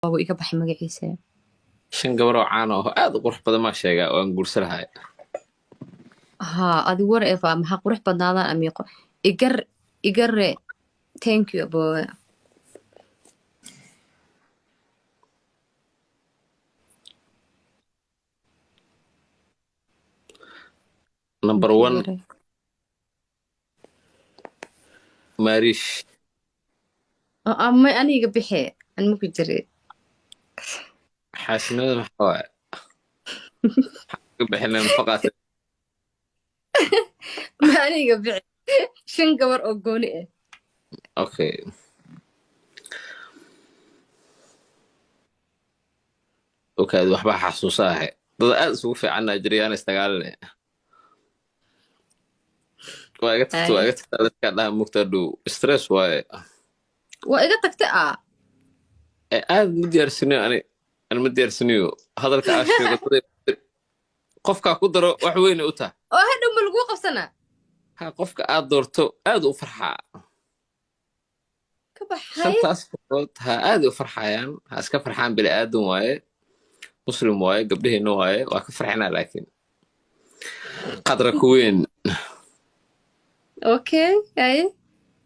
oo iga baxay magaciisa. shan gabar oo caan ah oo aad u qurux badan ma sheegaa oo aan guursanahay. haa adi whatever maxaa qurux badnaadaan amiiqo igare thank you aboowe. number 1 Marish ama aniga bixe an maku jire xaasinimada maxaa waaye ka bixina nafaqaas ma aniga bixe 5 gabar oo gooni ah. okay waxba xasuusahay dad aad isugu fiican Nigerian istagaalne waa iga tagtay dadka dhaha mugtadu stress waaye waa iga tagtay aad ma diyaarsanayo ani ma diyaarsanayo hadalka aad sheegtay qofka ku daro wax weyn u tahay oo hadhow ma lagu qabsanaa ha qofka aad doorto aad u farxaa ka baxay shantaas qodob ha aad u farxayaan ha iska farxaan bil aadan waaye muslim waaye gabdhaheena waaye waa ka farxinaa laakiin qadra ku weyn okay ay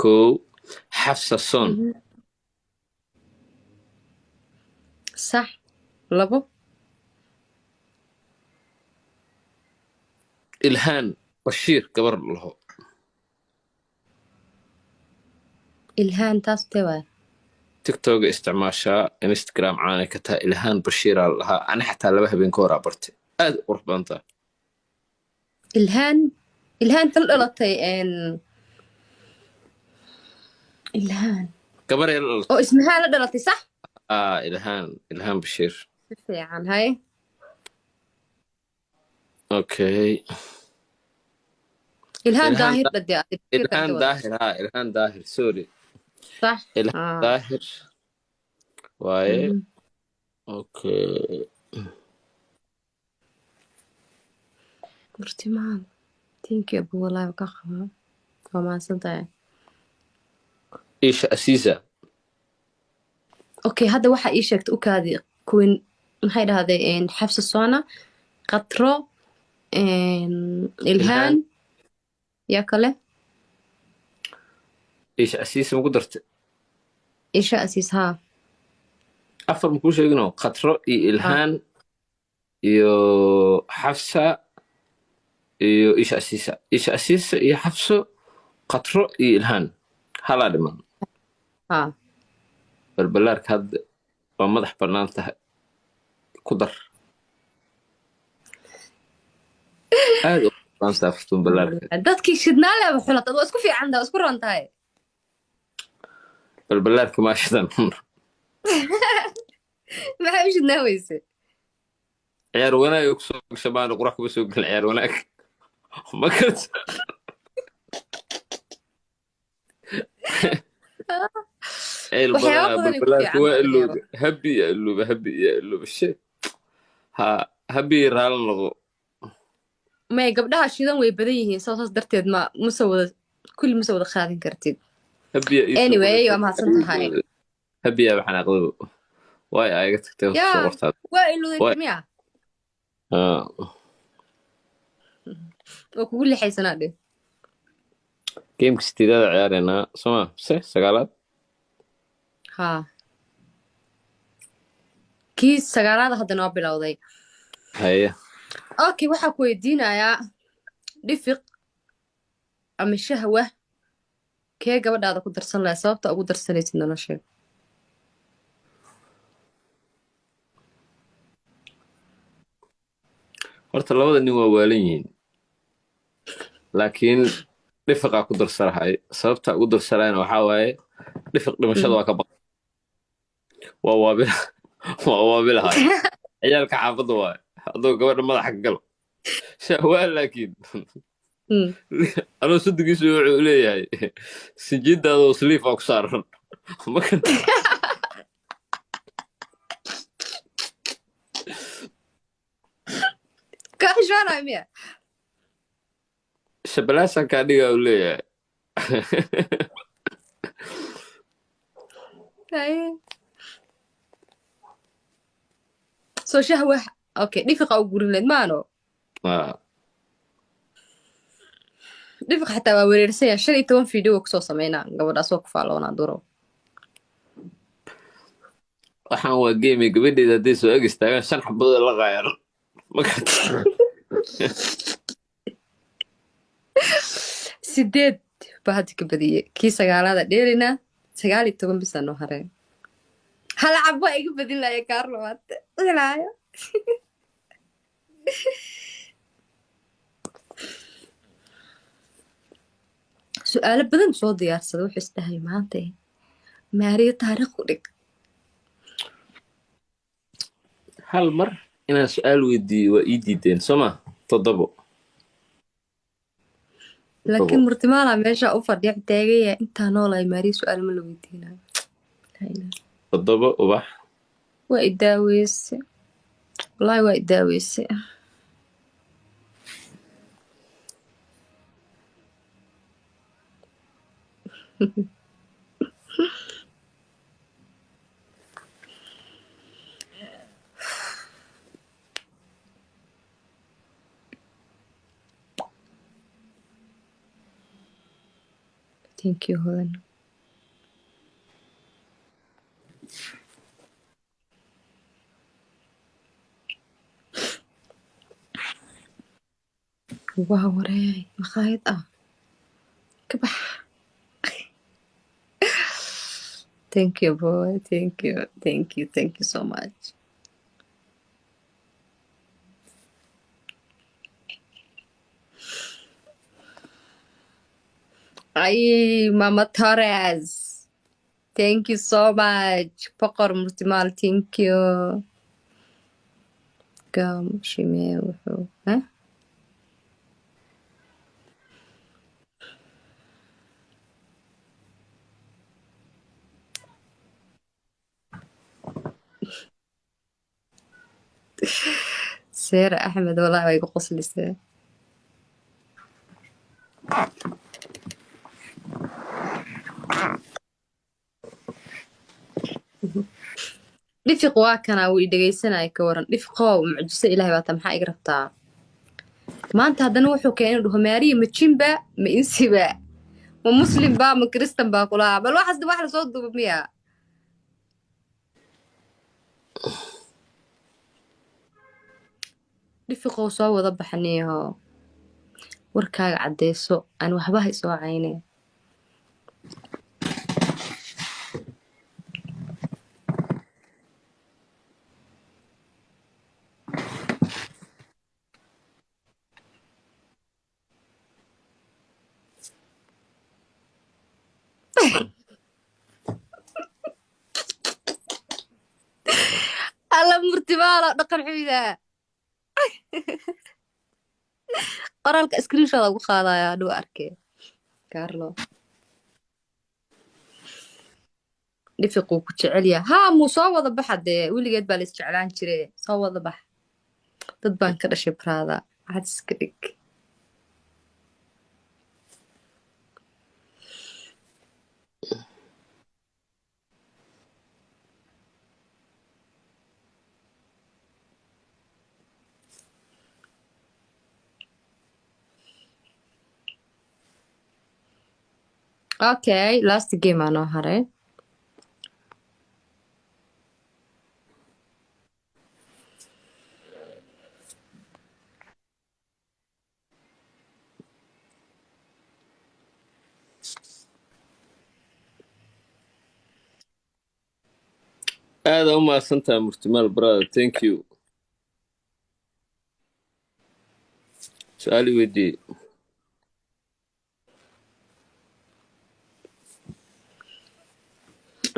ko xafsa son صح labo ilhaan bashiir gabar laho ilhaan taas tewa tiktok isticmaashaa instagram caana ka tahay ilhaan bashiir lahaa ani xataa laba habeen ka hor bartay aad u qurux badan tahay ilhaan tal dhalatay ilhaan gabar yar dhalatay oo ismaha la dhalatay sax ilhaan bashiir fiican hay okay ilhaan daahir dhadee ilhaan daahir sorry صح ilhaan daahir waaye okay murtimaan thank you abu wallahi ka qaba waa maasantahay isha asiisa okay hadda waxa ii sheegtay u kaadi kuwin maxay dhahdeen xafsa soona qatro ilhaan ya kale isha asiisa ma ku dartay isha asiis haa afar ma kuu sheegino qatro iyo ilhaan iyo xafsa iyo isha asiisa iyo xafso qatro iyo ilhaan halaa dhiman haa balbalaarka hadda waa madax bannaan tahay ku dar aad u baantaa furtun balaarka dadkii shidnaaleeba xulata waa isku fiican tahay isku ron tahay balbalaarka maashidan maxay u shidnaa weyse ciyaar wanaag ku soo gashamaan qurax kuma soo galin ciyaar wanaag ma karta balbalaarka waa ilooba habi ya ilooba shit habi raalan noqo may gabdhaha shidan way badan yihiin saas darteed kulli ma soo wada qaadin kartid anyway waa mahadsan tahay habiya waxaan aqdo way ayaga tagtay soo qortaa waa ilooday miya oo kugu lixaysanaa dhe gameka sideedada ciyaareenaa soma se sagaalaad haa kii sagaalaada hadda noo bilowday haya okay waxaa ku weydiinayaa dhifiq ama shahwa kee gabadhaada ku darsan lahay sababta ugu darsanaysid nolosheeda horta labada nin waa waalan yihiin laakiin dhifiqaa ku darsanahay sababta ugu darsanayna waxaa waaye dhifiq dhimashada waa ka baq waa waabilahay ciyaalka xaafadda waaye hadduu gabadha madaxa ka galo shahwaa laakiin anuu sodonkiisu wuxuu leeyahay sinjiidaadoo sliifaa ku saaran kaxishoonay miya shabalaasan kaa dhigaa uu leeyahay soo shahwa okay dhifiqa u gurin leed maano Ah, dhifiq xataa waa wereersan yahay 15 video kusoo sameynaa gabadhaasoo ku faaloonaa duro waxaan waa geemi gabadheeda hadday soo eg istaagaan 5 xabadood la qaayano markaad 8 baa hadda ka badiyey kii 9aada dheerinaa 19 bisa noo hareen hal cabo iga badin laaya kaarlo waate ilaayo su-aalo badan soo diyaarsada wuxuu isdhahay maanta maariyo taariikh ku dhig hal mar inaan su-aal weydiiyo waa ii diideen soo ma 7 laakiin murtimaala meesha u fadhiya taagaya intaa noolay maariyo su-aal ma la weydiinayo 7 ubax waa i daaweyse wallaahi waa i daaweyse thank you hodan waa wareey makhaayad ah ka bax thank you boy thank you so much ay mama Torres thank you so much boqor murtimaal thank you gam shimee wuxuu seera axmed wallaahi waa igu qoslisee dhifiq waa kanaa wuu i dhegaysanaya ka waran dhifiqow mucjiso ilaahay baata maxaa iga rabtaa maanta haddana wuxuu keenay inuu dhaho maariya ma jimba ma insiba ma muslim baa ma kristan baa kulahaa bal waxaasna wax lasoo duuba miya dhifiqow soo wada baxaniyaho warkaaga caddeyso aan waxba hay soo cayne alla murtimaalo dhaqan xumida qoraalka screenshot ugu qaadaya adhuu arkee carlo dhifiquu ku jecel yahay haa muu soo wada baxa dee weligeed baa la isjeclaan jire soo wada bax dad baan ka dhashay braada cad iska dhig okay last game aa noo haray aada u mahadsantahay murtimaal brother thank you su-aal i weydiiye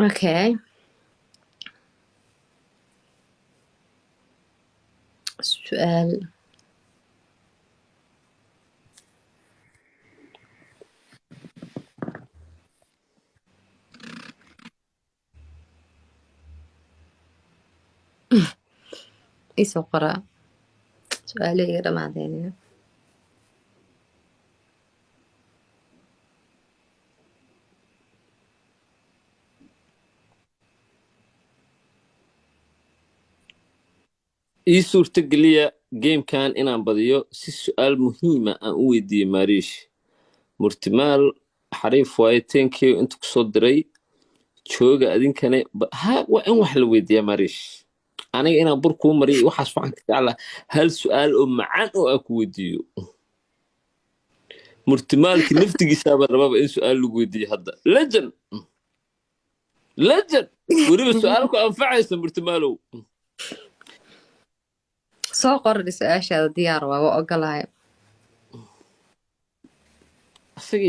okay su-aal isoo qoraa su-aaleyga dhamaadeynaya ii suurta geliya gamekan inaan badiyo si su'aal muhiima aan u weydiiyo maariish murtimaal xariif waaye tenkiyo inta kusoo diray jooga adinkane ha waa in wax la weydiiyaa maariish aniga inaan bur kuu mariyo waxaas waxaan ka jeclaa hal su'aal oo macaan oo aan ku weydiiyo murtimaalki naftigiisaaba rababa in su'aal lagu weydiiyo hadda legend weliba su'aal ku anfacaysa murtimaalow soo qordhi su-aashaada diyaar waa ogolahay asaga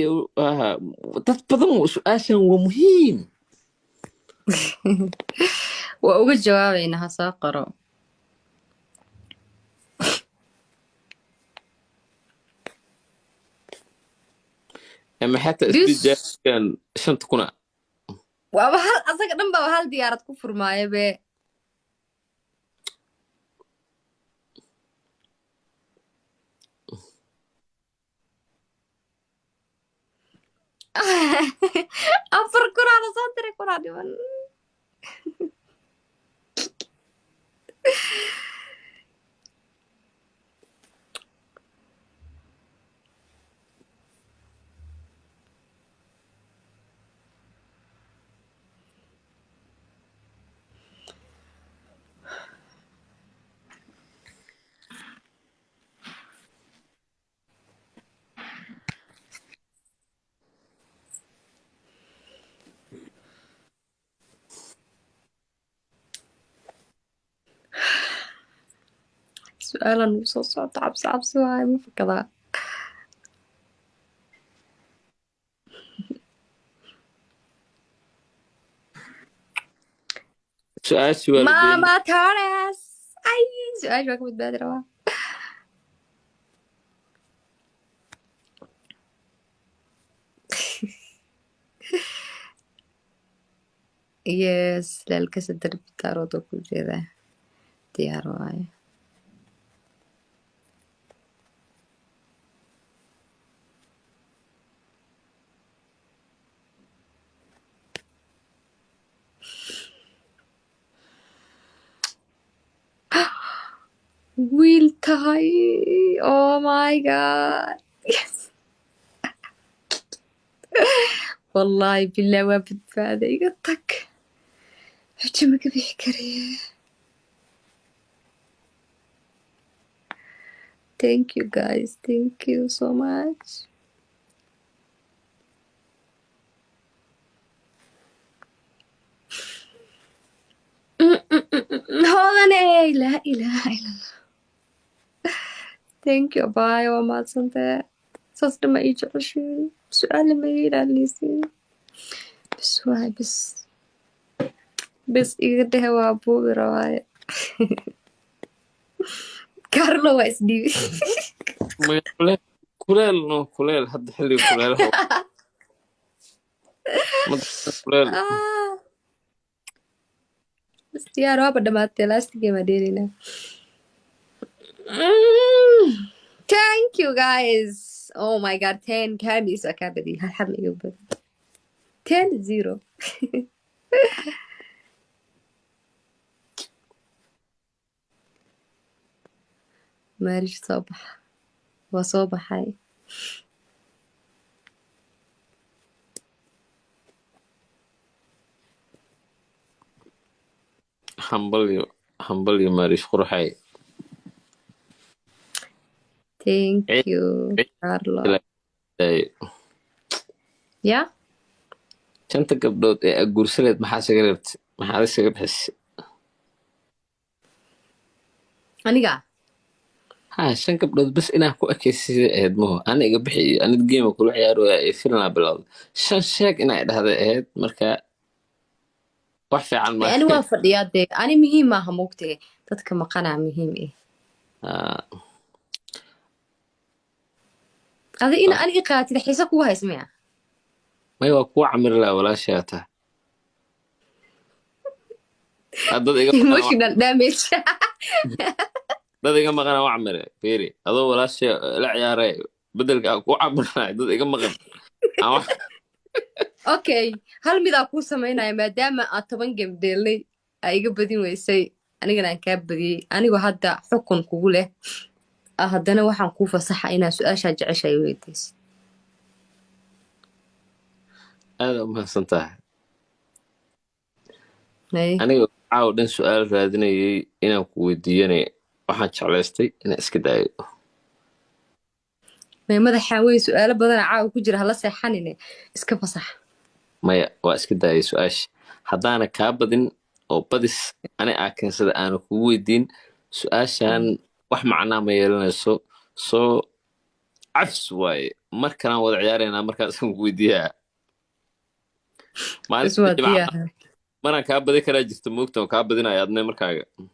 dad badan su-aashan waa muhiim waa uga jawaabaynaa ha soo qoro ama xataa isdijaaskan 5,000 waaba hal asaga dhan baa hal diyaarad ku furmaaya be afar kunaa la soo diray kunaa dhiman su-aalan uu soo socota cabsi waaye ma fakadaa su-aashii waa la mama Torres ay su-aasha waa ka badbaadi rabaa yes laalkasa darbi taarooda ku jeedaa diyaar waaye wiil tahay oh my god yes wallahi billah waa badbaaday iga tag xujo ma ka bixi karaya thank you guys thank you so much hodane laa ilaaha ila allah thank you bye waa mahadsantee saas dhama ii jeceshiin su-aal ma ii ilaalisiin bes waay bes iga dhehe waa buubi rabaaye carlo waa isdhiibi kuleel hadda xilliga kuleelaha kuleel bes diyaar waaba dhamaatee laastigee maa dheelaynaa thank you guys oh my god 10 candies waa kaa badiyay hal xadna iga badan 10-0 maarish soo baxa waa soo baxay hambalyo maariish qurxay thank you carlo ya 5 gabdhood ee aad guursaleed maxaa isaga reebtay maxaad isaga bixisay aniga ha 5 gabdhood bas inaa ku ekeysisay ahayd maho ana iga bixiyo anid geema kula ciyaarooya ee filanaa bilowda 5 sheeg inaa idhahday ahayd marka wax fiican ma ani waa fadhiyaa dee ani muhiim maaha moogtee dadka maqanaa muhiim adi ina ani iqaatid xiisa kugu haysmaya may waa kuwa camir laa walaashaa taa emotional damage dad iga maqana waa camire fiiri adoo walaasha la ciyaaray bedelka ku camirnay dad iga maqan okay hal midaa kuu samaynaya maadaama aad 10 game deelnay aa iga badin weysay anigana aan kaa badiyey anigoo hadda xukun kugu leh haddana waxaan kuu fasaxa inaa su-aashaa jecesha ay weydiiso aada u mahadsan tahay aniga caaw dhan su-aal raadinayay inaan ku weydiiyana waxaan jeclaystay inaan iska daayo may madaxaa wey su-aalo badana caawa ku jira hala seexanine iska fasax maya waa iska daayay su-aasha haddaana kaa badin oo badis ani aa keensada aana kugu weydiin su-aashan wax macnaa ma yeelanayso soo cafs waaye mar kalaan wada ciyaaraynaa markaasaan ku weydiiyaa iswaa diyaar maraan kaa badi karaa jirta moogta oo kaa badinaya adne markaaga